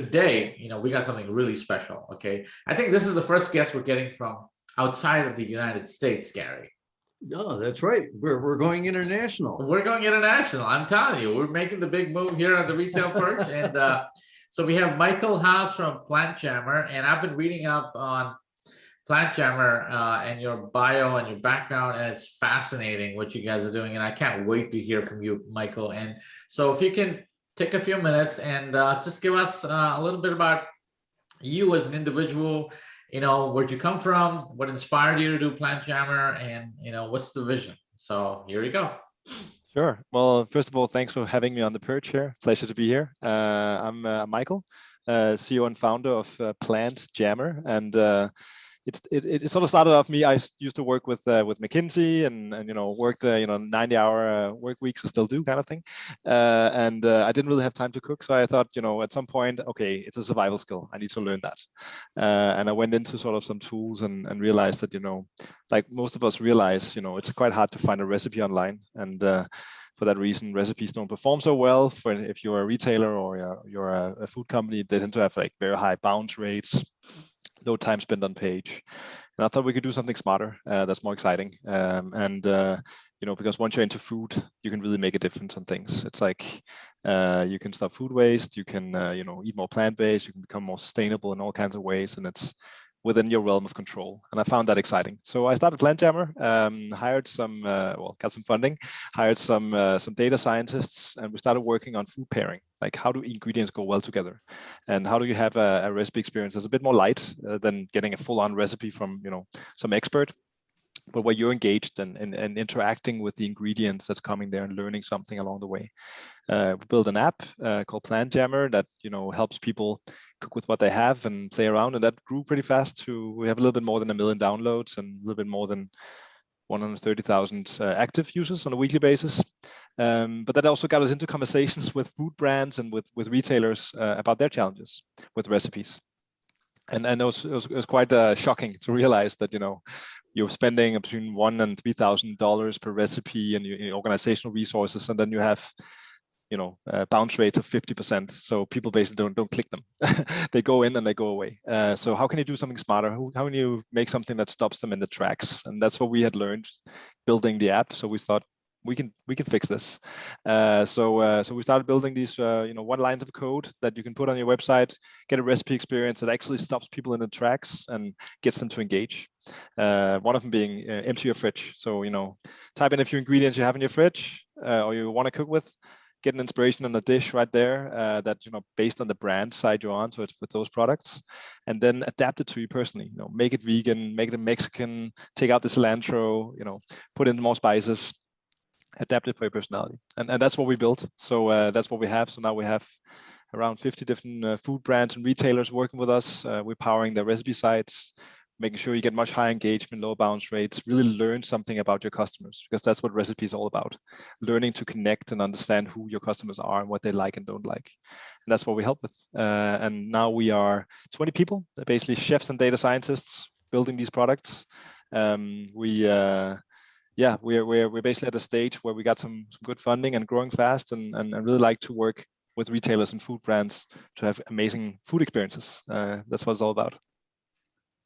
today, we got something really special. Okay. I think this is the first guest we're getting from outside of the United States, Gary. No, that's right. We're going international. We're going international. I'm telling you, we're making the big move here on the Retail Perch. And so we have Michael Haase from Plant Jammer, and I've been reading up on Plant Jammer and your bio and your background, and it's fascinating what you guys are doing. And I can't wait to hear from you, Michael. And so if you can take a few minutes and just give us a little bit about you as an individual, where'd you come from, what inspired you to do Plant Jammer, and, what's the vision? So here you go. Sure. Well, first of all, thanks for having me on the perch here. Pleasure to be here. I'm Michael, CEO and founder of Plant Jammer, and it sort of started off me. I used to work with McKinsey and worked 90-hour work weeks, I still do, kind of thing, and I didn't really have time to cook, so I thought at some point, okay, it's a survival skill, I need to learn that, and I went into sort of some tools and realized that like most of us realize it's quite hard to find a recipe online, and for that reason, recipes don't perform so well if you're a retailer or you're a food company. They tend to have like very high bounce rates, no time spent on page. And I thought we could do something smarter that's more exciting. Because once you're into food, you can really make a difference on things. It's like you can stop food waste, you can eat more plant-based, you can become more sustainable in all kinds of ways, and it's within your realm of control. And I found that exciting. So I started Plant Jammer, hired some, got some funding, hired some data scientists, and we started working on food pairing. Like, how do ingredients go well together? And how do you have a recipe experience that's a bit more light than getting a full-on recipe from some expert, but where you're engaged and interacting with the ingredients that's coming there and learning something along the way. We built an app called Plant Jammer that helps people cook with what they have and play around, and that grew pretty fast. We have a little bit more than 1 million downloads and a little bit more than 130,000 active users on a weekly basis. But that also got us into conversations with food brands and with retailers about their challenges with recipes. And it was quite shocking to realize that you're spending between $1,000 and $3,000 per recipe and your organizational resources, and then you have bounce rates of 50%. So people basically don't click them. They go in and they go away. So how can you do something smarter? How can you make something that stops them in the tracks? And that's what we had learned building the app. So we thought we can fix this. So we started building these one lines of code that you can put on your website, get a recipe experience that actually stops people in the tracks and gets them to engage. One of them being empty your fridge. So type in a few ingredients you have in your fridge or you want to cook with. Get an inspiration on a dish right there that based on the brand side you're on, so it's with those products, and then adapt it to you personally. Make it vegan, make it a Mexican, take out the cilantro, put in more spices, adapt it for your personality, and that's what we built. So that's what we have. So now we have around 50 different food brands and retailers working with us. We're powering their recipe sites, making sure you get much higher engagement, low bounce rates, really learn something about your customers, because that's what recipe is all about. Learning to connect and understand who your customers are and what they like and don't like. And that's what we help with. And now we are 20 people, basically chefs and data scientists building these products. We're basically at a stage where we got some good funding and growing fast, and really like to work with retailers and food brands to have amazing food experiences. That's what it's all about.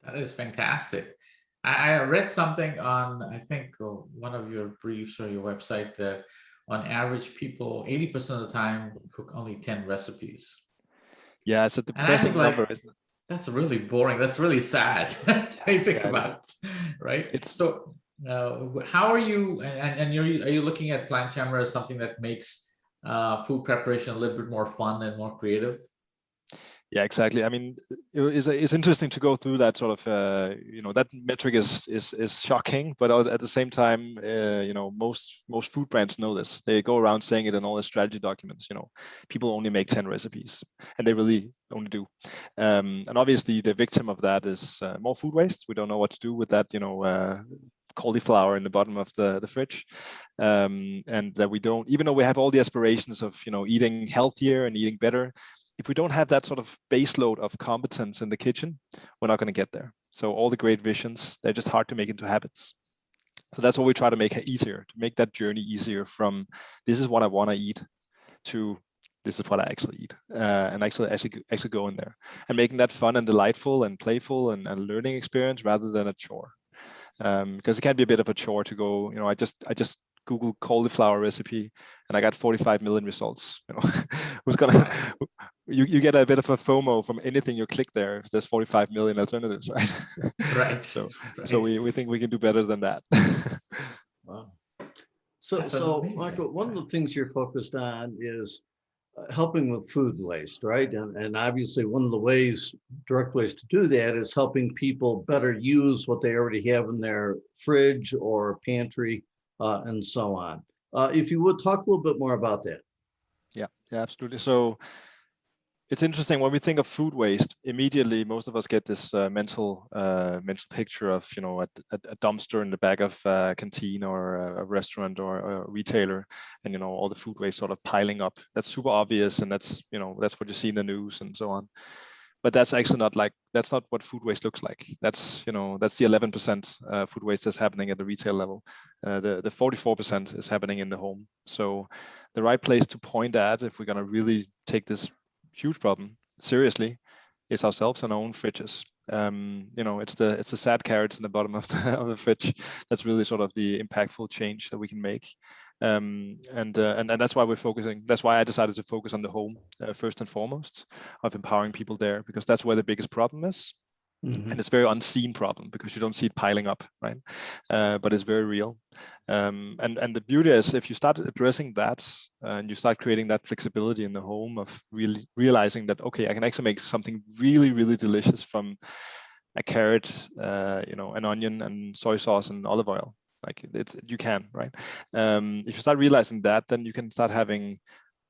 That is fantastic. I read something on, I think, one of your briefs or your website that on average, people 80% of the time cook only 10 recipes. Yeah, it's a depressing number, isn't it? That's really boring. That's really sad. I think about it, right? So how are you, and are you looking at Plant Jammer as something that makes food preparation a little bit more fun and more creative? Yeah, exactly. I mean, it's interesting to go through that sort of, that metric is shocking, but at the same time, most food brands know this. They go around saying it in all their strategy documents. People only make 10 recipes, and they really only do. And obviously, the victim of that is more food waste. We don't know what to do with that, cauliflower in the bottom of the fridge, and that we don't, even though we have all the aspirations of eating healthier and eating better. If we don't have that sort of base load of competence in the kitchen, we're not going to get there. So all the great visions, they're just hard to make into habits. So that's what we try to make easier, to make that journey easier from this is what I want to eat to this is what I actually eat, and actually go in there and making that fun and delightful and playful and a learning experience rather than a chore. Because it can be a bit of a chore to go, I just Google cauliflower recipe and I got 45 million results. Who's gonna you get a bit of a FOMO from anything you click there if there's 45 million alternatives, right? Right. So Right. we think we can do better than that. Wow. That's So amazing. Michael, one of the things you're focused on is helping with food waste, right? And obviously one of the direct ways to do that is helping people better use what they already have in their fridge or pantry and so on. If you would talk a little bit more about that. Yeah, absolutely. So it's interesting when we think of food waste. Immediately, most of us get this mental picture of a dumpster in the back of a canteen or a restaurant or a retailer, and all the food waste sort of piling up. That's super obvious, and that's what you see in the news and so on. But that's actually that's not what food waste looks like. That's the 11% food waste that's happening at the retail level. The 44% is happening in the home. So the right place to point at if we're going to really take this huge problem seriously is ourselves and our own fridges. It's the sad carrots in the bottom of the fridge that's really sort of the impactful change that we can make. And that's why we're focusing. That's why I decided to focus on the home first and foremost, of empowering people there, because that's where the biggest problem is. Mm-hmm. And it's a very unseen problem because you don't see it piling up, right? But it's very real. And the beauty is if you start addressing that and you start creating that flexibility in the home of really realizing that, okay, I can actually make something really, really delicious from a carrot, an onion and soy sauce and olive oil. You can, right? If you start realizing that, then you can start having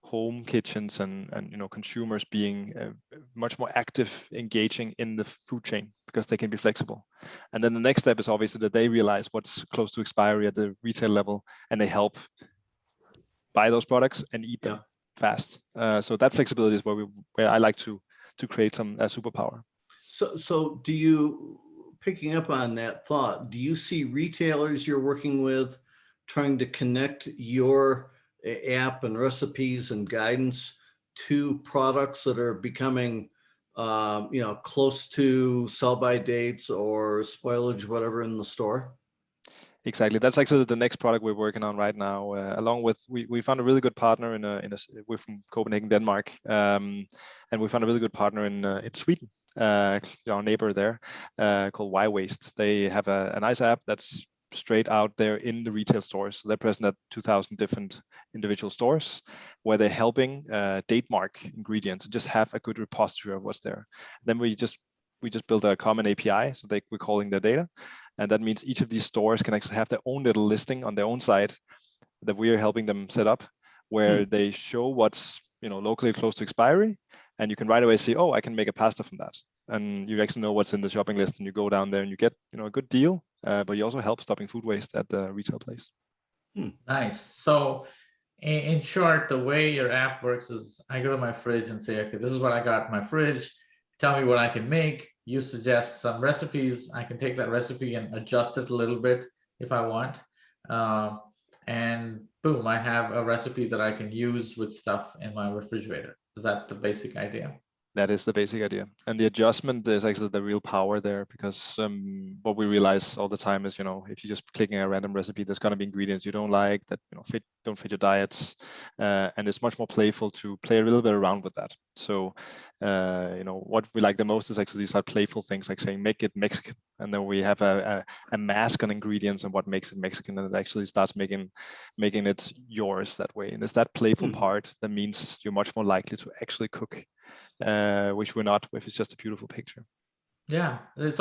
home kitchens and consumers being much more active, engaging in the food chain because they can be flexible. And then the next step is obviously that they realize what's close to expiry at the retail level, and they help buy those products and eat them fast. So that flexibility is where I like to create some superpower. So do you, picking up on that thought, do you see retailers you're working with trying to connect your app and recipes and guidance to products that are becoming, close to sell-by dates or spoilage, whatever, in the store? Exactly. That's actually the next product we're working on right now. Along with, we found a really good partner we're from Copenhagen, Denmark, and we found a really good partner in Sweden, our neighbor there, called Y Waste. They have a nice app that's straight out there in the retail stores. So they're present at 2,000 different individual stores where they're helping date mark ingredients and just have a good repository of what's there. Then we just built a common API, so we're calling their data. And that means each of these stores can actually have their own little listing on their own site that we are helping them set up, where they show what's locally close to expiry, and you can right away see, oh, I can make a pasta from that. And you actually know what's in the shopping list, and you go down there and you get a good deal, but you also help stopping food waste at the retail place. Nice. So in short, the way your app works is I go to my fridge and say, okay, this is what I got in my fridge. Tell me what I can make. You suggest some recipes. I can take that recipe and adjust it a little bit if I want. And boom, I have a recipe that I can use with stuff in my refrigerator. Is that the basic idea? That is the basic idea. And the adjustment is actually the real power there, because what we realize all the time is, if you're just clicking a random recipe, there's going to be ingredients you don't like that, don't fit your diets. And it's much more playful to play a little bit around with that. So, what we like the most is actually these playful things, like saying, make it Mexican. And then we have a mask on ingredients and what makes it Mexican. And it actually starts making it yours that way. And it's that playful part that means you're much more likely to actually cook. Which we're not, if it's just a beautiful picture. Yeah, it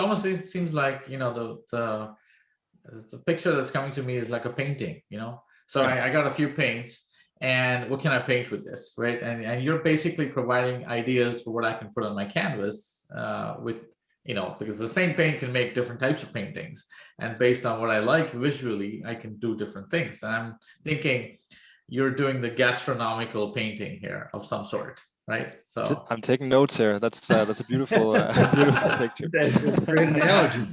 seems like the picture that's coming to me is like a painting. So I got a few paints, and what can I paint with this, right? And you're basically providing ideas for what I can put on my canvas because the same paint can make different types of paintings, and based on what I like visually, I can do different things. And I'm thinking you're doing the gastronomical painting here of some sort. Right. So I'm taking notes here. That's a beautiful, beautiful picture. That's a great analogy.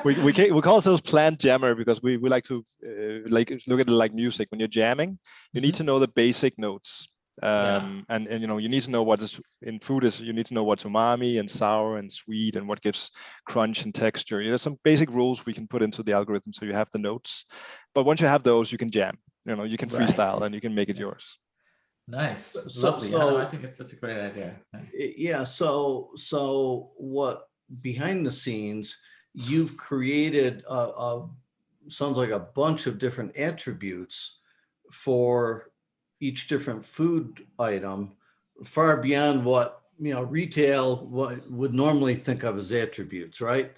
we call ourselves plant jammer because we like to look at it like music. When you're jamming, you need to know the basic notes. And you know, you need to know what is in food is, you need to know what's umami and sour and sweet and what gives crunch and texture. You know, some basic rules we can put into the algorithm so you have the notes. But once you have those, you can jam. You know, you can freestyle and you can make it yours. Nice, So, lovely. I think it's such a great idea. yeah. So what behind the scenes, you've created sounds like a bunch of different attributes for each different food item, far beyond what retail would normally think of as attributes, right?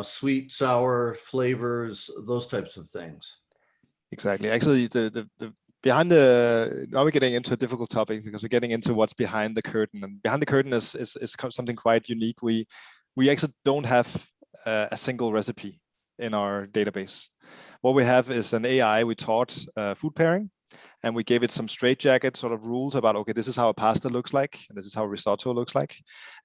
Sweet, sour, flavors, those types of things. Exactly. Actually, the behind the, now we're getting into a difficult topic because we're getting into what's behind the curtain, and behind the curtain is something quite unique. We actually don't have a single recipe in our database. What we have is an AI. We taught food pairing, and we gave it some straitjacket sort of rules about, okay, this is how a pasta looks like, and this is how risotto looks like,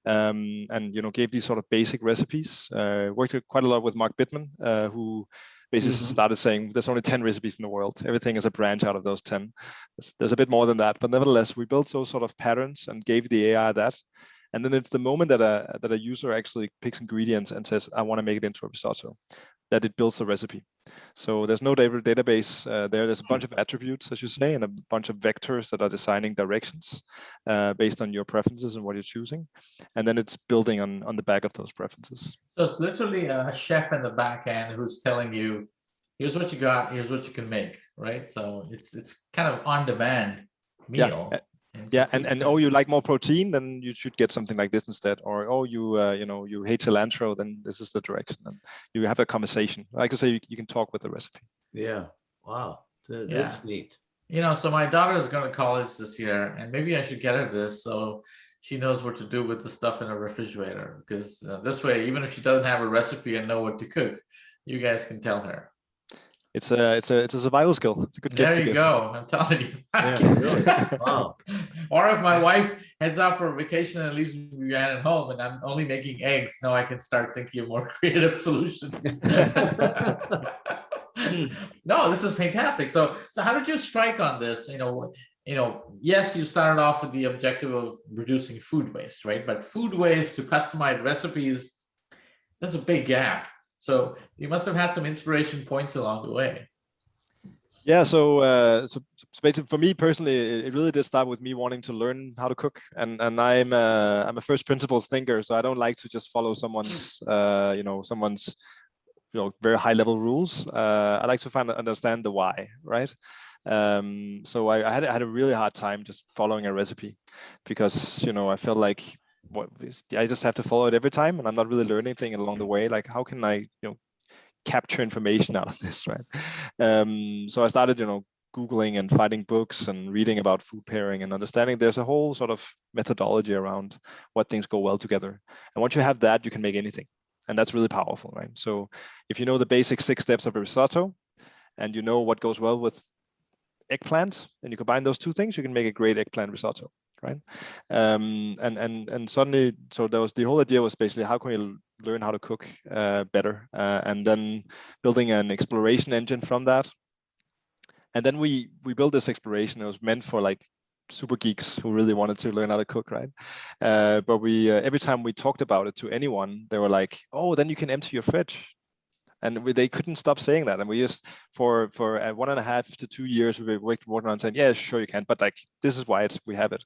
and you know, gave these sort of basic recipes. Worked quite a lot with Mark Bittman, who basically started saying there's only 10 recipes in the world. Everything is a branch out of those 10. There's a bit more than that, but nevertheless, we built those sort of patterns and gave the AI that. And then it's the moment that a user actually picks ingredients and says, I want to make it into a risotto, that it builds the recipe. So there's no database there. There's a bunch of attributes, as you say, and a bunch of vectors that are designing directions based on your preferences and what you're choosing. And then it's building on the back of those preferences. So it's literally a chef in the back end who's telling you, here's what you got, here's what you can make, right? So it's kind of on demand meal. Yeah, and oh, you like more protein, then you should get something like this instead. Or oh, you hate cilantro, then this is the direction. And you have a conversation. Like I say, you can talk with the recipe. Yeah. Wow. That's neat. You know, so my daughter is going to college this year, and maybe I should get her this so she knows what to do with the stuff in her refrigerator. Because this way, even if she doesn't have a recipe and know what to cook, you guys can tell her. It's a survival skill. It's a good gift to give. There you go. I'm telling you. Yeah, really. Wow. Or if my wife heads out for a vacation and leaves me at home and I'm only making eggs, now I can start thinking of more creative solutions. No, this is fantastic. So how did you strike on this? Yes, you started off with the objective of reducing food waste, right? But food waste to customized recipes, there's a big gap. So you must have had some inspiration points along the way. Yeah, so basically for me personally, it really did start with me wanting to learn how to cook, and I'm a first principles thinker, so I don't like to just follow someone's very high level rules. I like to understand the why, right? So I had a really hard time just following a recipe because I felt like I just have to follow it every time, and I'm not really learning anything along the way. Like, how can I capture information out of this, right? So I started Googling and finding books and reading about food pairing and understanding there's a whole sort of methodology around what things go well together. And once you have that, you can make anything. And that's really powerful, right? So if you know the basic 6 steps of a risotto and you know what goes well with eggplant, and you combine those 2 things, you can make a great eggplant risotto, right? And suddenly, so there was the whole idea was basically how can you learn how to cook better, and then building an exploration engine from that. And then we built this exploration. It was meant for like super geeks who really wanted to learn how to cook, right? But we every time we talked about it to anyone, they were like, "Oh, then you can empty your fridge." And they couldn't stop saying that. And we just, for 1.5 to 2 years, we were walking around saying, yeah, sure you can, but like, this is why we have it.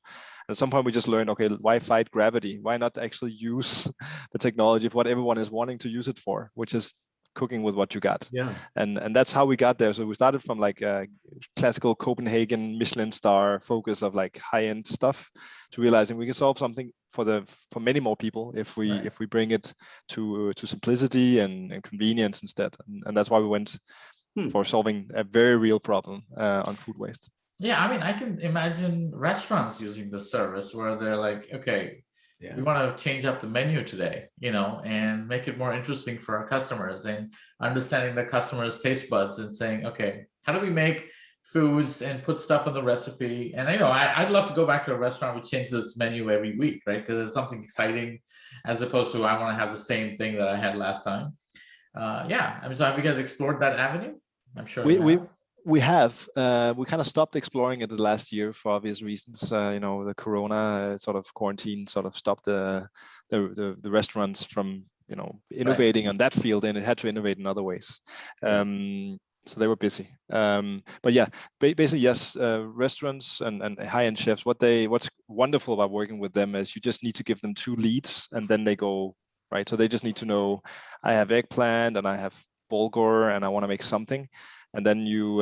And at some point we just learned, okay, why fight gravity? Why not actually use the technology for what everyone is wanting to use it for, which is cooking with what you got. Yeah. And that's how we got there. So we started from like a classical Copenhagen Michelin star focus of like high-end stuff to realizing we can solve something for many more people if we bring it to simplicity and convenience instead. And that's why we went for solving a very real problem on food waste. Yeah, I mean, I can imagine restaurants using this service where they're like, okay, we want to change up the menu today, and make it more interesting for our customers, and understanding the customers' taste buds and saying, okay, how do we make foods and put stuff in the recipe? And I'd love to go back to a restaurant which changes its menu every week, right? Because it's something exciting as opposed to I want to have the same thing that I had last time. So have you guys explored that avenue? I'm sure We have. We kind of stopped exploring it the last year for obvious reasons. You know, the Corona sort of quarantine sort of stopped the restaurants from, you know, innovating on that field, and it had to innovate in other ways. So they were busy. But yeah, basically, yes, restaurants and high-end chefs, what's wonderful about working with them is you just need to give them 2 leads and then they go, right? So they just need to know, I have eggplant and I have bulgur and I want to make something. And then you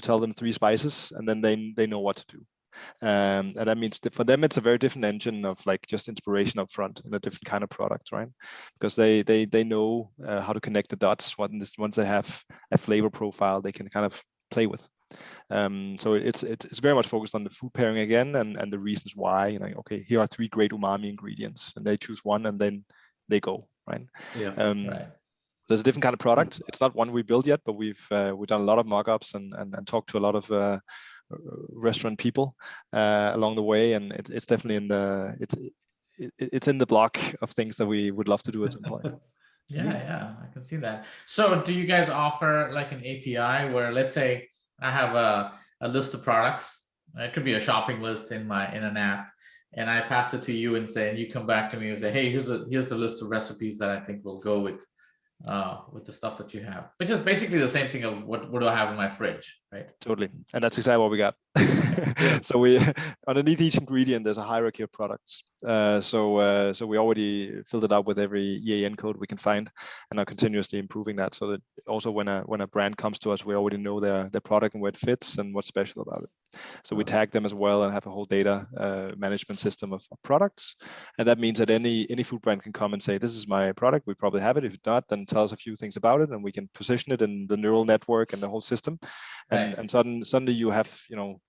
tell them 3 spices and then they know what to do. And that means that for them, it's a very different engine of like just inspiration up front and a different kind of product, right? Because they know how to connect the dots once they have a flavor profile they can kind of play with. So it's very much focused on the food pairing again and the reasons why. You know, okay, here are 3 great umami ingredients, and they choose one and then they go, right? Yeah. Right. There's a different kind of product. It's not one we built yet, but we've done a lot of mock-ups and talked to a lot of restaurant people along the way, and it's definitely it's in the block of things that we would love to do at some point. Yeah, I can see that. So do you guys offer like an API where, let's say I have a list of products, it could be a shopping list in an app, and I pass it to you and say, and you come back to me and say, hey, here's the list of recipes that I think will go with the stuff that you have, which is basically the same thing of what do I have in my fridge, right? Totally, and that's exactly what we got. So we underneath each ingredient there's a hierarchy of products. So we already filled it out with every EAN code we can find, and are continuously improving that. So that also when a brand comes to us, we already know their product and where it fits and what's special about it. So we tag them as well and have a whole data management system of products, and that means that any food brand can come and say, this is my product. We probably have it. If not, then tell us a few things about it, and we can position it in the neural network and the whole system. And suddenly you have, you know,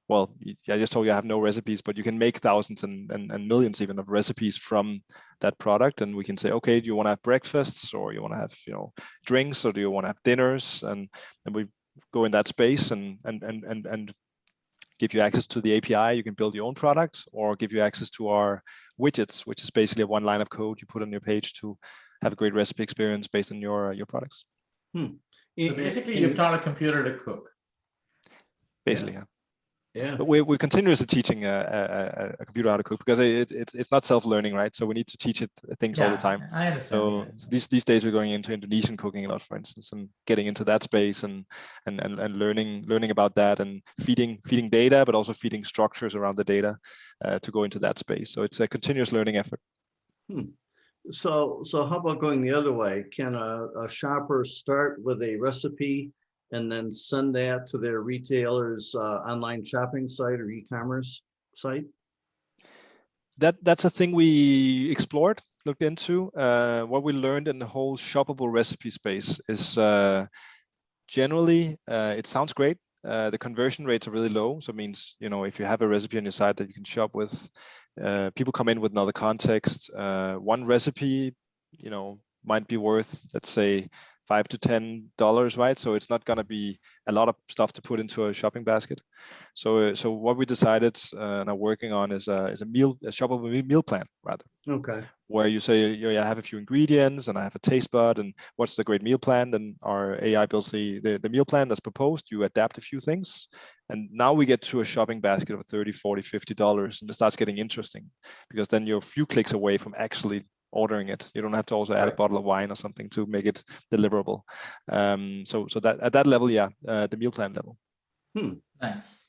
well, I just told you I have no recipes, but you can make thousands and millions even of recipes from that product. And we can say, okay, do you want to have breakfasts, or you want to have, you know, drinks, or do you want to have dinners? And we go in that space and give you access to the API. You can build your own products, or give you access to our widgets, which is basically a 1 line of code you put on your page to have a great recipe experience based on your products. So basically, you've taught a computer to cook. Basically, yeah. Yeah. But we're continuously teaching a computer how to cook, because it's not self-learning, right? So we need to teach it things all the time. I understand. So these days we're going into Indonesian cooking a lot, for instance, and getting into that space and learning about that, and feeding data, but also feeding structures around the data to go into that space. So it's a continuous learning effort. So how about going the other way? Can a shopper start with a recipe and then send that to their retailer's online shopping site or e-commerce site? That's a thing we explored, looked into. What we learned in the whole shoppable recipe space is generally it sounds great. The conversion rates are really low. So it means, you know, if you have a recipe on your site that you can shop with, people come in with another context. One recipe, you know, might be worth, let's say, $5 to $10, right? So it's not going to be a lot of stuff to put into a shopping basket. So what we decided and are working on is a shoppable meal plan, rather. Okay. Where you say, I have a few ingredients and I have a taste bud, and what's the great meal plan? Then our AI builds the meal plan that's proposed. You adapt a few things, and now we get to a shopping basket of $30, $40, $50, and it starts getting interesting, because then you're a few clicks away from actually ordering it. You don't have to also add a bottle of wine or something to make it deliverable. So that at that level, the meal plan level. Nice.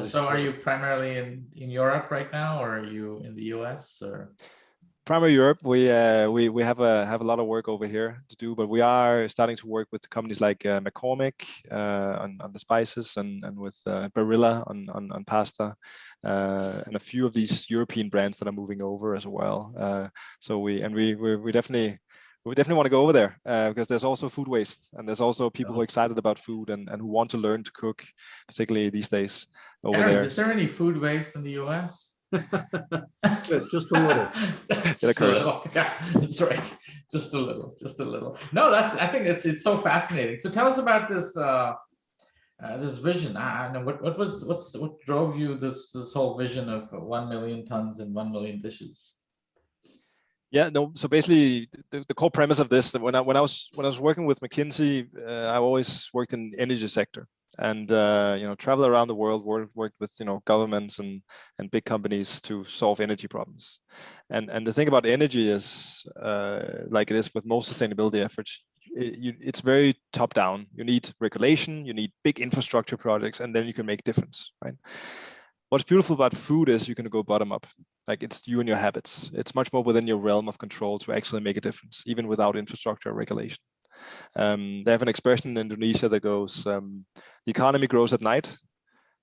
So are you primarily in Europe right now, or are you in the US, or? Primary Europe. We have a lot of work over here to do, but we are starting to work with companies like McCormick on the spices, and with Barilla on pasta, and a few of these European brands that are moving over as well. So we definitely want to go over there, because there's also food waste, and there's also people who are excited about food and who want to learn to cook, particularly these days over there. Is there any food waste in the US? Just a little. Just a little. Yeah, that's right. Just a little. No, I think it's so fascinating. So tell us about this this vision. What drove you this whole vision of 1 million tons and 1 million dishes? Yeah, no. So basically, the core premise of this, that when I was working with McKinsey, I always worked in the energy sector, and travel around the world, worked with governments and big companies to solve energy problems. And the thing about energy is, like it is with most sustainability efforts, it's very top down. You need regulation, you need big infrastructure projects, and then you can make difference, right? What's beautiful about food is you can go bottom up. Like it's you and your habits. It's much more within your realm of control to actually make a difference, even without infrastructure or regulation. They have an expression in Indonesia that goes, the economy grows at night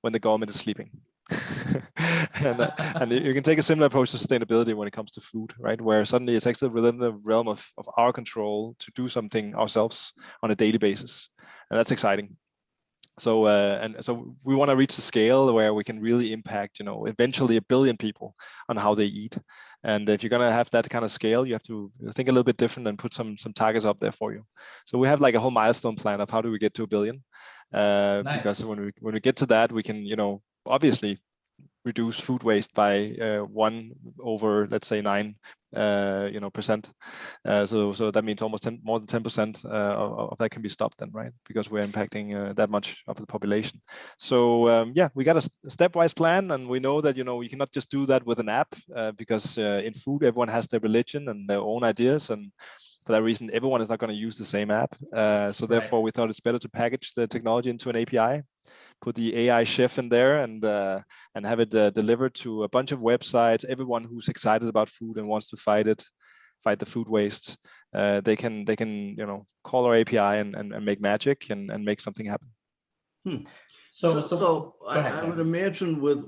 when the government is sleeping. and you can take a similar approach to sustainability when it comes to food, right? Where suddenly it's actually within the realm of our control to do something ourselves on a daily basis. And that's exciting. So so we want to reach the scale where we can really impact, eventually 1 billion people on how they eat. And if you're gonna have that kind of scale, you have to think a little bit different and put some targets up there for you. So we have like a whole milestone plan of how do we get to 1 billion, because when we get to that, we can, obviously reduce food waste by 1 over, let's say 9 percent. So that means almost more than 10% of that can be stopped then, right? Because we're impacting that much of the population. So yeah, we got a stepwise plan, and we know that you cannot just do that with an app, because in food everyone has their religion and their own ideas, and for that reason everyone is not going to use the same app. So therefore we thought it's better to package the technology into an API, put the AI chef in there, and have it delivered to a bunch of websites. Everyone who's excited about food and wants to fight the food waste, they can call our API and make magic and make something happen. So I would imagine with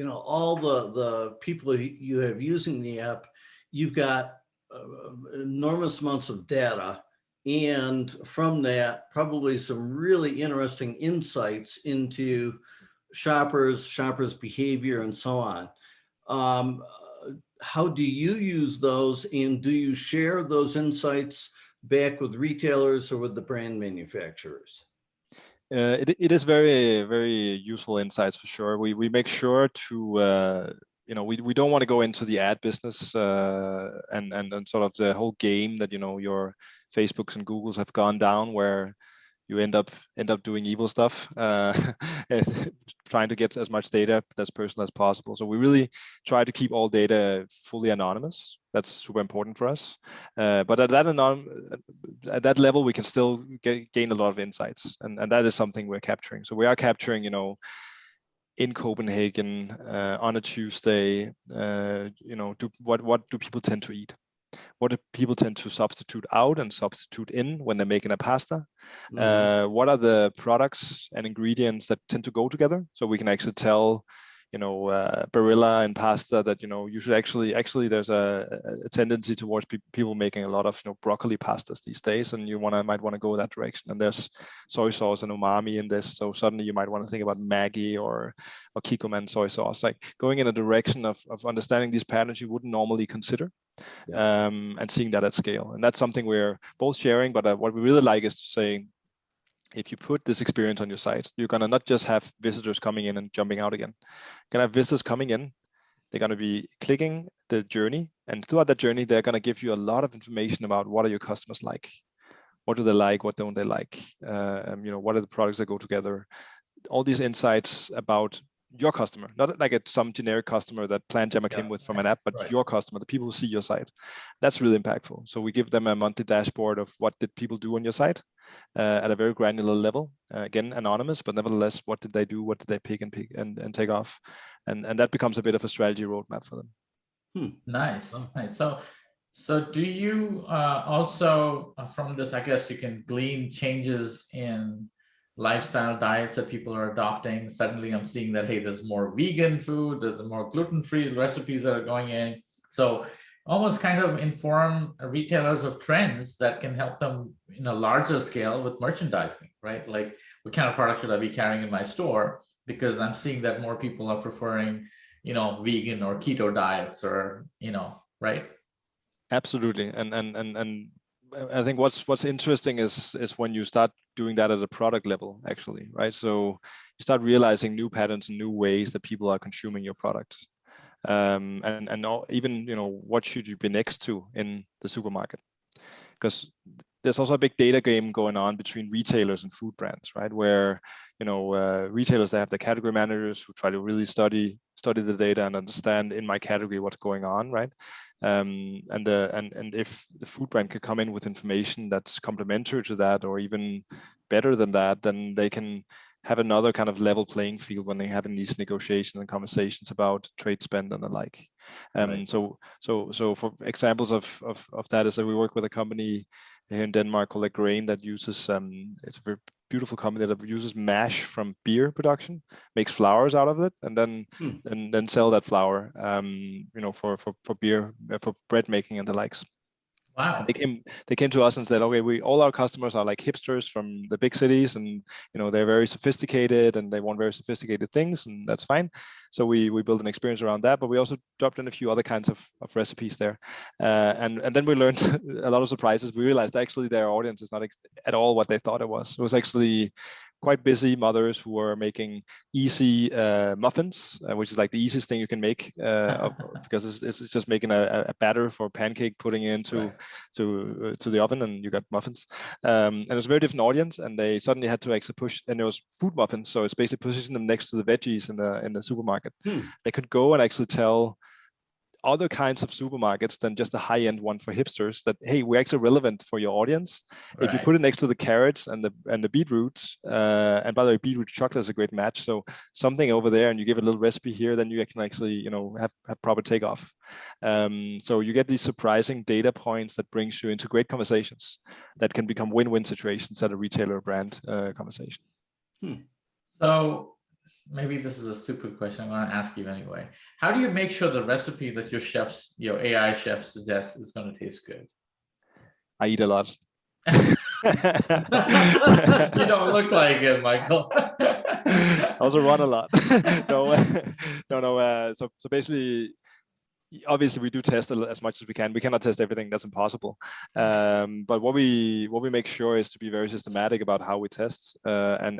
all the people you have using the app, you've got enormous amounts of data, and from that probably some really interesting insights into shoppers behavior and so on. How do you use those, and do you share those insights back with retailers or with the brand manufacturers? It is very, very useful insights for sure. We make sure to we don't want to go into the ad business and sort of the whole game that your Facebooks and Googles have gone down, where you end up doing evil stuff, trying to get as much data as personal as possible. So we really try to keep all data fully anonymous. That's super important for us. But at that level, we can still gain a lot of insights, and that is something we're capturing. So we are capturing, in Copenhagen on a Tuesday, what do people tend to eat? What do people tend to substitute out and substitute in when they're making a pasta? What are the products and ingredients that tend to go together? So we can actually tell, Barilla and pasta that, you should actually there's a tendency towards people making a lot of, broccoli pastas these days, and you might want to go that direction. And there's soy sauce and umami in this. So suddenly you might want to think about Maggi or Kikkoman soy sauce, like going in a direction of understanding these patterns you wouldn't normally consider. Yeah. And seeing that at scale. And that's something we're both sharing, but what we really like is to say, if you put this experience on your site, you're going to not just have visitors coming in and jumping out again. You're going to have visitors coming in, they're going to be clicking the journey, and throughout that journey, they're going to give you a lot of information about what are your customers like, what do they like, what don't they like, what are the products that go together, all these insights about your customer, not like some generic customer that PlantJammer came with from an app, but your customer, the people who see your site. That's really impactful. So we give them a monthly dashboard of what did people do on your site at a very granular level. Again, anonymous, but nevertheless, what did they do? What did they pick and take off? And that becomes a bit of a strategy roadmap for them. Nice. So do you also, from this, I guess you can glean changes in lifestyle diets that people are adopting? Suddenly I'm seeing that, hey, there's more vegan food, there's more gluten-free recipes that are going in. So almost kind of inform retailers of trends that can help them in a larger scale with merchandising, right? Like, what kind of products should I be carrying in my store? Because I'm seeing that more people are preferring, vegan or keto diets, or, right? Absolutely. And I think what's interesting is when you start doing that at a product level, actually, right? So you start realizing new patterns and new ways that people are consuming your products. Even what should you be next to in the supermarket, because there's also a big data game going on between retailers and food brands, right? Where retailers, they have the category managers who try to really study the data and understand in my category what's going on, right? And if the food brand could come in with information that's complementary to that, or even better than that, then they can have another kind of level playing field when they have in these negotiations and conversations about trade spend and the like. Right. So for examples of that is that we work with a company here in Denmark called Grain that uses it's a very beautiful company that uses mash from beer production, makes flours out of it, and then sell that flour for beer, for bread making and the likes. Wow. They came to us and said, okay, all our customers are like hipsters from the big cities, and they're very sophisticated and they want very sophisticated things, and that's fine. So we built an experience around that, but we also dropped in a few other kinds of recipes there, and then we learned a lot of surprises. We realized actually their audience is not at all what they thought it was. It was actually quite busy mothers who were making easy muffins, which is like the easiest thing you can make, because it's just making a batter for pancake, putting it into to the oven, and you got muffins. And it was a very different audience, and they suddenly had to actually push, and it was food muffins, so it's basically positioning them next to the veggies in the supermarket. They could go and actually tell other kinds of supermarkets than just a high-end one for hipsters that, hey, we're actually relevant for your audience. If you put it next to the carrots and the beetroots, and by the way, beetroot chocolate is a great match. So something over there, and you give a little recipe here, then you can actually have proper takeoff. So you get these surprising data points that brings you into great conversations that can become win-win situations at a retailer brand conversation. So maybe this is a stupid question, I'm going to ask you anyway. How do you make sure the recipe that your AI chef suggests is going to taste good? I eat a lot. You don't look like it, Michael. I also run a lot. No. So basically, obviously we do test as much as we can. We cannot test everything, that's impossible. But what we make sure is to be very systematic about how we test, and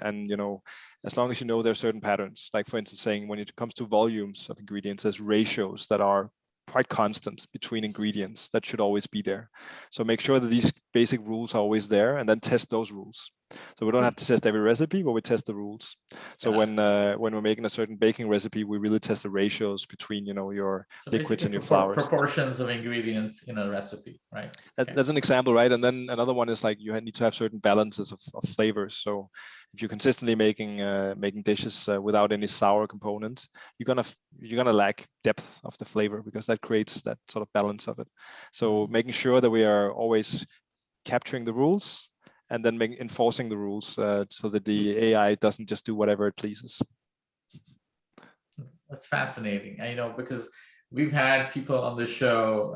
as long as there are certain patterns, like for instance saying when it comes to volumes of ingredients, there's ratios that are quite constant between ingredients that should always be there. So make sure that these basic rules are always there, and then test those rules. So we don't have to test every recipe, but we test the rules. So when we're making a certain baking recipe, we really test the ratios between your liquids and your flours. Proportions of ingredients in a recipe, right? That's an example, right? And then another one is like you need to have certain balances of flavors. So if you're consistently making dishes without any sour components, you're gonna lack depth of the flavor, because that creates that sort of balance of it. So making sure that we are always capturing the rules, and then enforcing the rules so that the AI doesn't just do whatever it pleases. That's fascinating. Because we've had people on the show,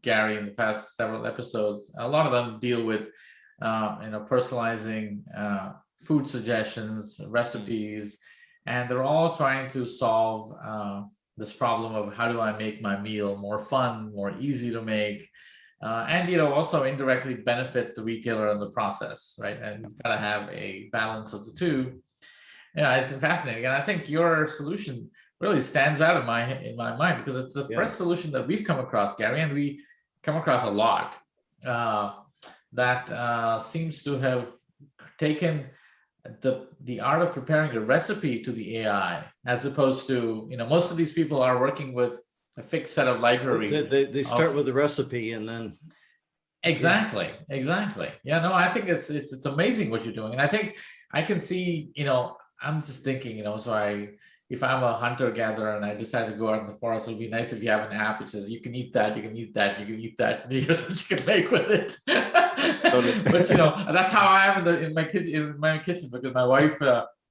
Gary, in the past several episodes. A lot of them deal with, personalizing food suggestions, recipes, and they're all trying to solve this problem of how do I make my meal more fun, more easy to make, and also indirectly benefit the retailer in the process, right? And you've got to have a balance of the two. Yeah, it's fascinating, and I think your solution really stands out in my mind, because it's the first solution that we've come across, Gary, and we come across a lot that seems to have taken the art of preparing a recipe to the AI, as opposed to most of these people are working with a fixed set of library. They start with the recipe and then. Exactly. Yeah, no, I think it's amazing what you're doing. And I think I can see, I'm just thinking, if I'm a hunter gatherer and I decide to go out in the forest, it would be nice if you have an app which says you can eat that, you can eat that, you can eat that, and here's what you can make with it. But that's how I am in my kitchen, because my wife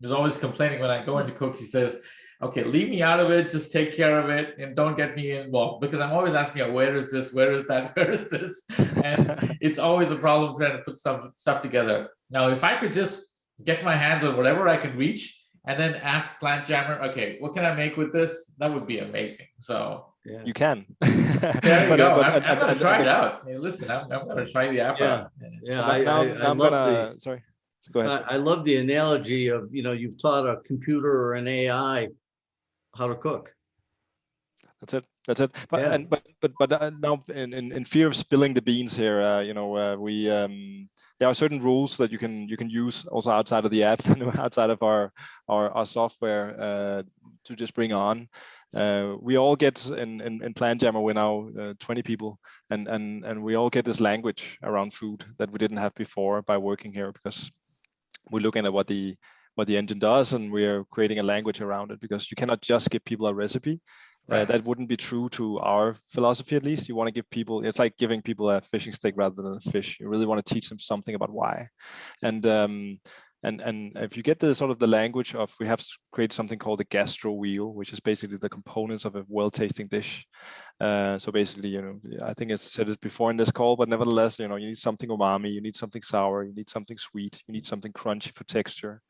is always complaining when I go in to cook. She says, okay, leave me out of it, just take care of it, and don't get me involved, because I'm always asking her, where is this, where is that, where is this? And it's always a problem trying to put stuff together. Now, if I could just get my hands on whatever I can reach, and then ask Plant Jammer, okay, what can I make with this? That would be amazing. So you can. There you go. I'm going to try it out. Hey, listen, I'm going to try the app out. Yeah, I love sorry. Go ahead. I love the analogy of, you've taught a computer or an AI how to cook. That's it. That's it. But Yeah. now in fear of spilling the beans here, we there are certain rules that you can use also outside of the app, outside of our software to just bring on. We all get in Plant Jammer, we're now 20 people, and we all get this language around food that we didn't have before by working here, because we're looking at what the engine does, and we're creating a language around it, because you cannot just give people a recipe. Right. That wouldn't be true to our philosophy, at least. You want to give people, it's like giving people a fishing stick rather than a fish. You really want to teach them something about why. And if you get the sort of the language of, we have created something called the gastro wheel, which is basically the components of a well-tasting dish. So basically, I think I said it before in this call, but nevertheless, you need something umami, you need something sour, you need something sweet, you need something crunchy for texture,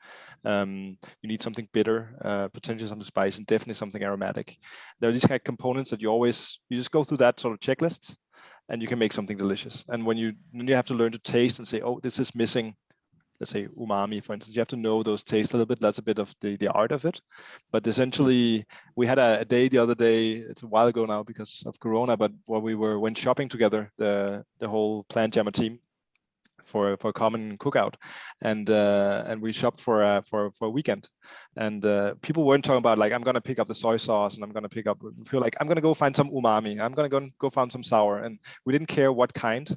you need something bitter, potentially something spicy, and definitely something aromatic. There are these kind of components that you just go through that sort of checklist, and you can make something delicious. And when you have to learn to taste and say, oh, this is missing, let's say umami, for instance, you have to know those tastes a little bit. That's a bit of the art of it. But essentially, we had a day the other day, it's a while ago now because of Corona, but where we went shopping together, the whole Plant Jammer team, for a common cookout, and we shopped for a weekend, and people weren't talking about like, I'm gonna pick up the soy sauce, and I'm gonna pick up, feel like I'm gonna go find some umami, I'm gonna go find some sour, and we didn't care what kind,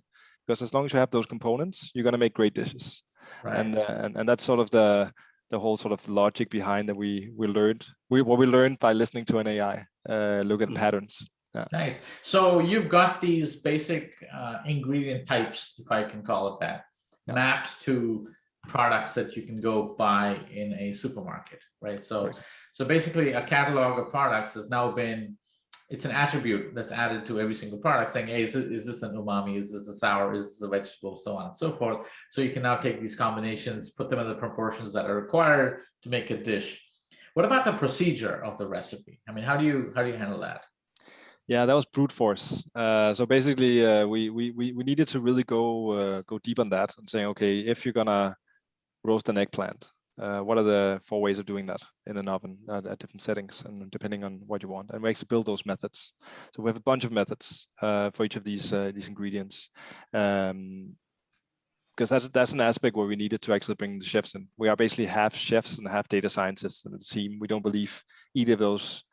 because as long as you have those components, you're gonna make great dishes. Right. And that's sort of the whole sort of logic behind that what we learned by listening to an AI, look at patterns. Yeah. Nice. So you've got these basic ingredient types, if I can call it that, mapped to products that you can go buy in a supermarket, right? So basically a catalog of products has now been, it's an attribute that's added to every single product saying, hey, is this an umami? Is this a sour? Is this a vegetable? So on and so forth. So you can now take these combinations, put them in the proportions that are required to make a dish. What about the procedure of the recipe? I mean, how do you handle that? Yeah, that was brute force. So basically, we needed to really go deep on that and saying, okay, if you're gonna roast an eggplant, what are the 4 ways of doing that in an oven at different settings, and depending on what you want, and we actually build those methods. So we have a bunch of methods for each of these ingredients, because that's an aspect where we needed to actually bring the chefs in. We are basically half chefs and half data scientists in the team. We don't believe either of those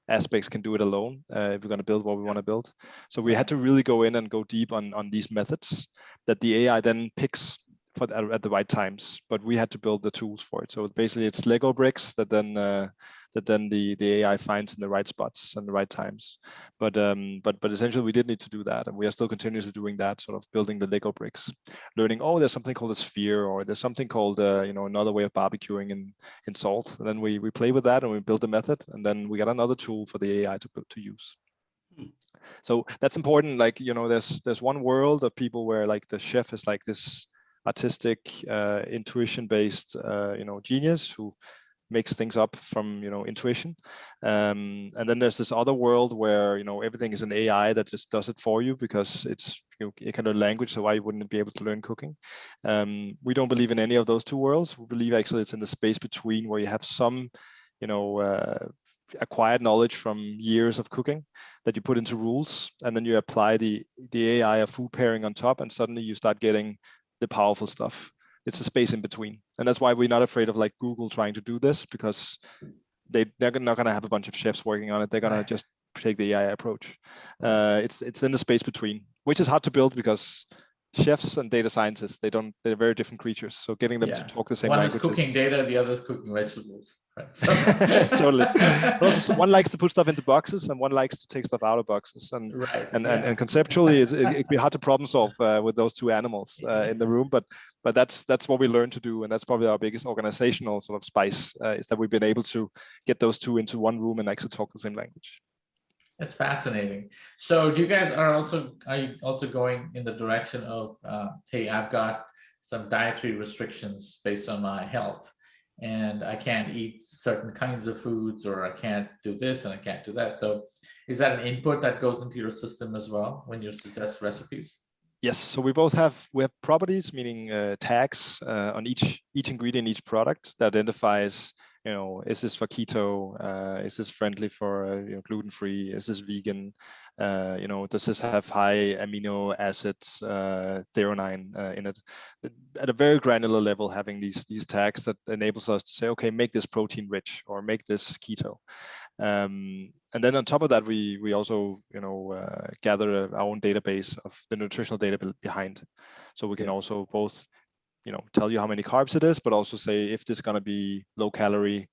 aspects can do it alone if we're going to build what we want to build. So we had to really go in and go deep on these methods that the AI then picks at the right times, but we had to build the tools for it. So basically it's Lego bricks that then the AI finds in the right spots and the right times. But essentially we did need to do that, and we are still continuously doing that, sort of building the Lego bricks, learning, oh, there's something called a sphere, or there's something called another way of barbecuing in salt. And then we play with that and we build the method, and then we got another tool for the AI to use. So that's important. Like, there's one world of people where like the chef is like this artistic, intuition-based, genius who makes things up from intuition, and then there's this other world where everything is an AI that just does it for you because it can learn language. So why wouldn't it be able to learn cooking? We don't believe in any of those two worlds. We believe actually it's in the space between, where you have some acquired knowledge from years of cooking that you put into rules, and then you apply the AI of food pairing on top, and suddenly you start getting the powerful stuff. It's a space in between, and that's why we're not afraid of like Google trying to do this, because they're not going to have a bunch of chefs working on it. They're going to just take the AI approach. It's in the space between, which is hard to build because chefs and data scientists, they're very different creatures. So getting them to talk the same language. One is cooking data, the other is cooking vegetables. Right? So. Totally. Also, one likes to put stuff into boxes and one likes to take stuff out of boxes. And conceptually, it'd be hard to problem solve with those two animals in the room. But that's what we learned to do, and that's probably our biggest organizational sort of spice, is that we've been able to get those two into one room and actually talk the same language. That's fascinating. So you guys are you also going in the direction of, hey, I've got some dietary restrictions based on my health, and I can't eat certain kinds of foods, or I can't do this and I can't do that. So is that an input that goes into your system as well when you suggest recipes? Yes, so we have properties, meaning tags on each ingredient, each product that identifies is this for keto? Is this friendly for gluten-free? Is this vegan? Does this have high amino acids, threonine in it? At a very granular level, having these tags that enables us to say, okay, make this protein rich or make this keto. And then on top of that, we also gather our own database of the nutritional data behind, so we can also both tell you how many carbs it is, but also say if this is going to be low calorie,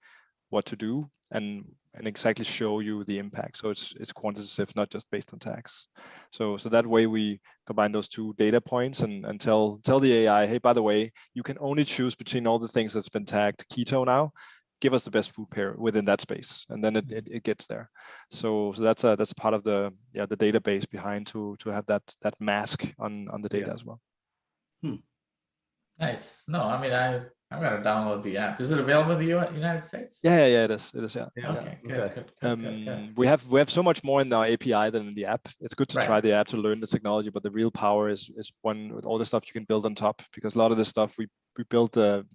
what to do, and exactly show you the impact. So it's quantitative, not just based on tags. So that way we combine those two data points and tell the AI, hey, by the way, you can only choose between all the things that's been tagged keto now. Give us the best food pair within that space, and then it gets there. So that's part of the database behind to have that mask on the data as well. Nice. No, I mean I'm gonna download the app. Is it available in the United States? Yeah, it is. It is, yeah. Okay, good. We have so much more in our API than in the app. It's good to try the app to learn the technology, but the real power is one with all the stuff you can build on top, because a lot of the stuff we built the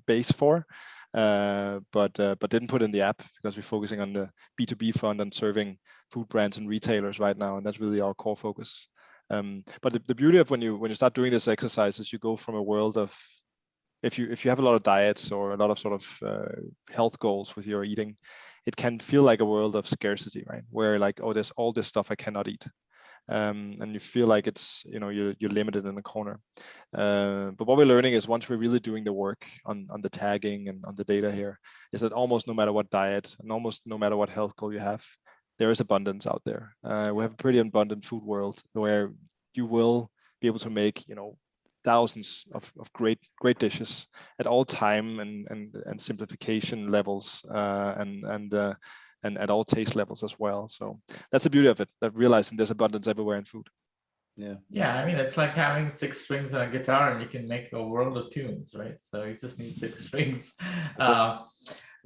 base for, but didn't put in the app because we're focusing on the B2B front and serving food brands and retailers right now, and that's really our core focus. But the beauty of when you start doing this exercise is you go from a world of, if you have a lot of diets or a lot of sort of health goals with your eating, it can feel like a world of scarcity, right? Where like, oh, there's all this stuff I cannot eat. And you feel like it's, you're limited in a corner. But what we're learning is, once we're really doing the work on the tagging and on the data here, is that almost no matter what diet and almost no matter what health goal you have, there is abundance out there. We have a pretty abundant food world where you will be able to make, thousands of great dishes at all time and simplification levels, and at all taste levels as well. So that's the beauty of it, that realizing there's abundance everywhere in food. Yeah, I mean, it's like having 6 strings on a guitar and you can make a world of tunes, right? So you just need 6 strings.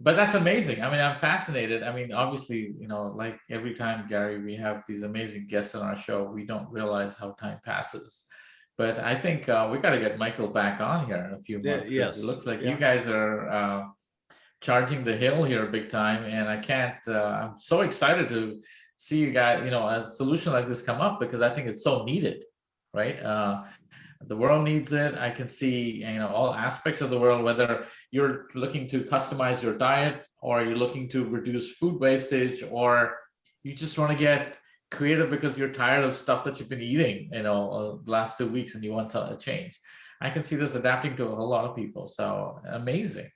But that's amazing. I mean, I'm fascinated. I mean, obviously, like every time, Gary, we have these amazing guests on our show, we don't realize how time passes. But I think we got to get Michael back on here in a few months. Yes. It looks like you guys are charging the hill here big time. And I'm so excited to see you guys, a solution like this come up, because I think it's so needed, right? The world needs it. I can see, all aspects of the world, whether you're looking to customize your diet, or you're looking to reduce food wastage, or you just want to get creative because you're tired of stuff that you've been eating, the last 2 weeks, and you want a change. I can see this adapting to a lot of people. So amazing.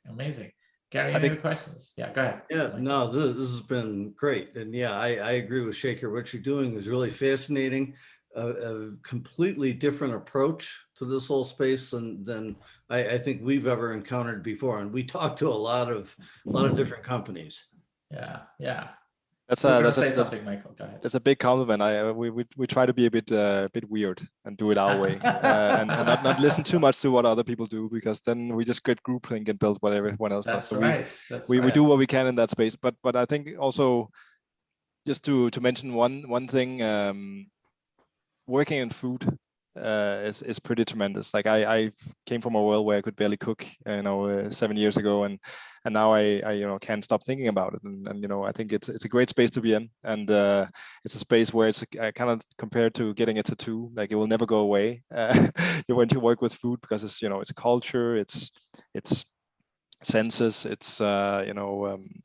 Gary, any questions? Yeah, go ahead. Yeah, no, this has been great. And yeah, I agree with Shekar. What you're doing is really fascinating. A completely different approach to this whole space than I think we've ever encountered before. And we talk to a lot of different companies. Yeah. That's something, Michael. Go ahead. That's a big compliment. We try to be a bit weird and do it our way, and not listen too much to what other people do, because then we just get groupthink and build what everyone else does. So we do what we can in that space. But I think also, just to mention one thing, working in food is pretty tremendous. Like I came from a world where I could barely cook, 7 years ago, and now I can't stop thinking about it. And I think it's a great space to be in, and it's a space where it's kind of compared to getting a tattoo. Like, it will never go away when you work with food, because it's it's a culture, it's senses, it's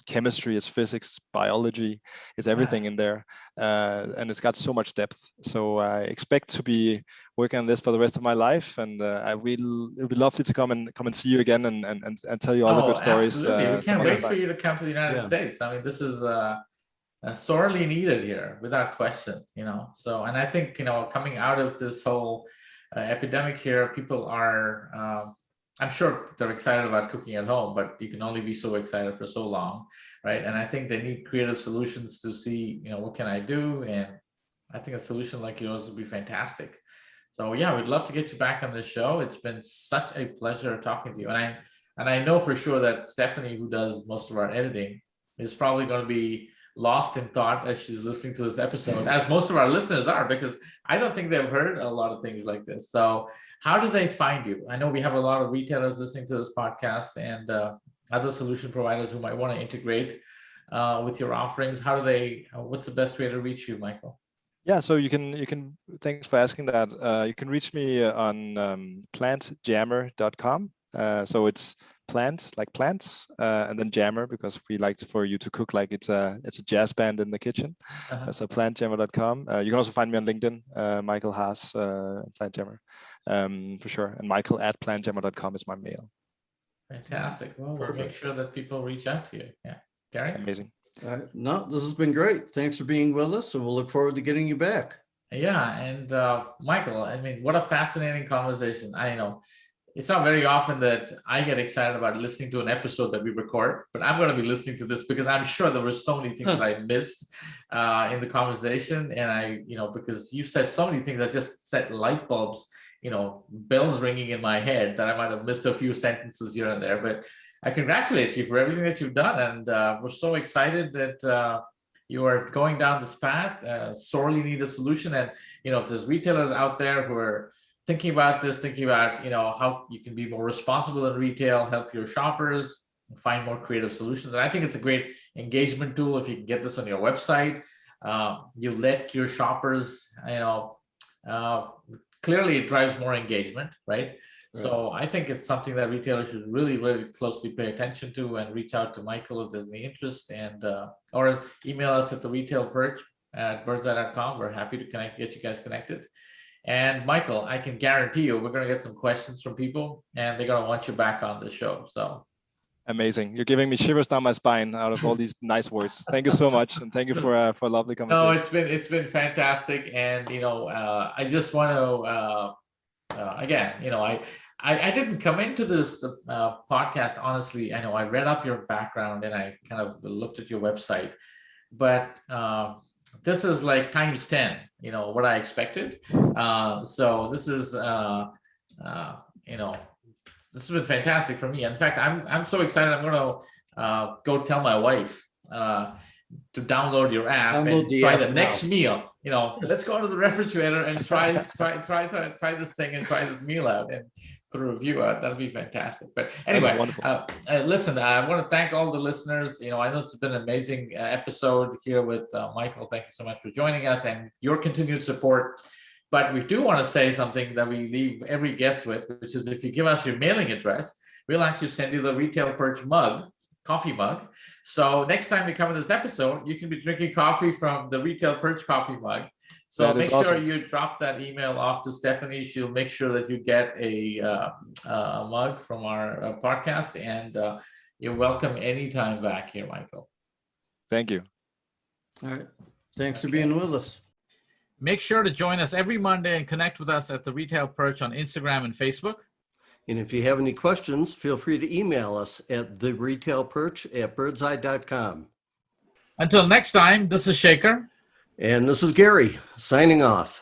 chemistry, it's physics, biology, it's everything in there, and it's got so much depth. So I expect to be working on this for the rest of my life, and it would be lovely to come and see you again and tell you all the good stories. Absolutely. We can't wait for you to come to the United States. I mean, this is sorely needed here, without question. So, and I think coming out of this whole epidemic here, people are I'm sure they're excited about cooking at home, but you can only be so excited for so long, right? And I think they need creative solutions to see, what can I do? And I think a solution like yours would be fantastic. So yeah, we'd love to get you back on the show. It's been such a pleasure talking to you. And I know for sure that Stephanie, who does most of our editing, is probably going to be lost in thought as she's listening to this episode, as most of our listeners are, because I don't think they've heard a lot of things like this. So how do they find you? I know we have a lot of retailers listening to this podcast, and other solution providers who might want to integrate with your offerings, how do they? What's the best way to reach you, Michael? Yeah, so you can. Thanks for asking that. You can reach me on plantjammer.com. So it's plants like plants, and then jammer because we like for you to cook like it's a jazz band in the kitchen. So plantjammer.com. You can also find me on LinkedIn, Michael Haase, plantjammer, for sure. And michael@plantjammer.com is my mail. Fantastic. Well, we'll make sure that people reach out to you. Yeah, Gary. Amazing. All right. No, this has been great. Thanks for being with us, and we'll look forward to getting you back. Yeah, and Michael, I mean, what a fascinating conversation. I know it's not very often that I get excited about listening to an episode that we record, but I'm going to be listening to this because I'm sure there were so many things that I missed in the conversation. And because you said so many things that just set light bulbs, bells ringing in my head that I might have missed a few sentences here and there. But I congratulate you for everything that you've done. And we're so excited that you are going down this path, sorely needed solution. And, if there's retailers out there who are thinking about how you can be more responsible in retail, help your shoppers find more creative solutions. And I think it's a great engagement tool if you can get this on your website. You let your shoppers, clearly it drives more engagement, right? So I think it's something that retailers should really, really closely pay attention to and reach out to Michael if there's any interest, and or email us at the Retail Perch at birdseye.com. We're happy to get you guys connected. And Michael, I can guarantee you we're going to get some questions from people and they're going to want you back on the show. So amazing. You're giving me shivers down my spine out of all these nice words. Thank you so much. And thank you for a lovely conversation. No, it's been fantastic. And, I just want to, again, I didn't come into this podcast, honestly. I know I read up your background and I kind of looked at your website, but this is like times 10, what I expected. So this is, this has been fantastic for me. In fact, I'm so excited. I'm going to go tell my wife to download your app and try the next meal. Let's go to the refrigerator and try this thing and try this meal out and put a review out. That'll be fantastic. But anyway, listen, I want to thank all the listeners. I know it's been an amazing episode here with Michael. Thank you so much for joining us and your continued support. But we do want to say something that we leave every guest with, which is if you give us your mailing address, we'll actually send you the Retail Perch coffee mug. So next time you come to this episode, you can be drinking coffee from the Retail Perch coffee mug. So make sure you drop that email off to Stephanie. She'll make sure that you get a mug from our podcast, and you're welcome anytime back here, Michael. Thank you. All right. Thanks for being with us. Make sure to join us every Monday and connect with us at the Retail Perch on Instagram and Facebook. And if you have any questions, feel free to email us at theretailperch@birdseye.com. Until next time, this is Shekar. And this is Gary signing off.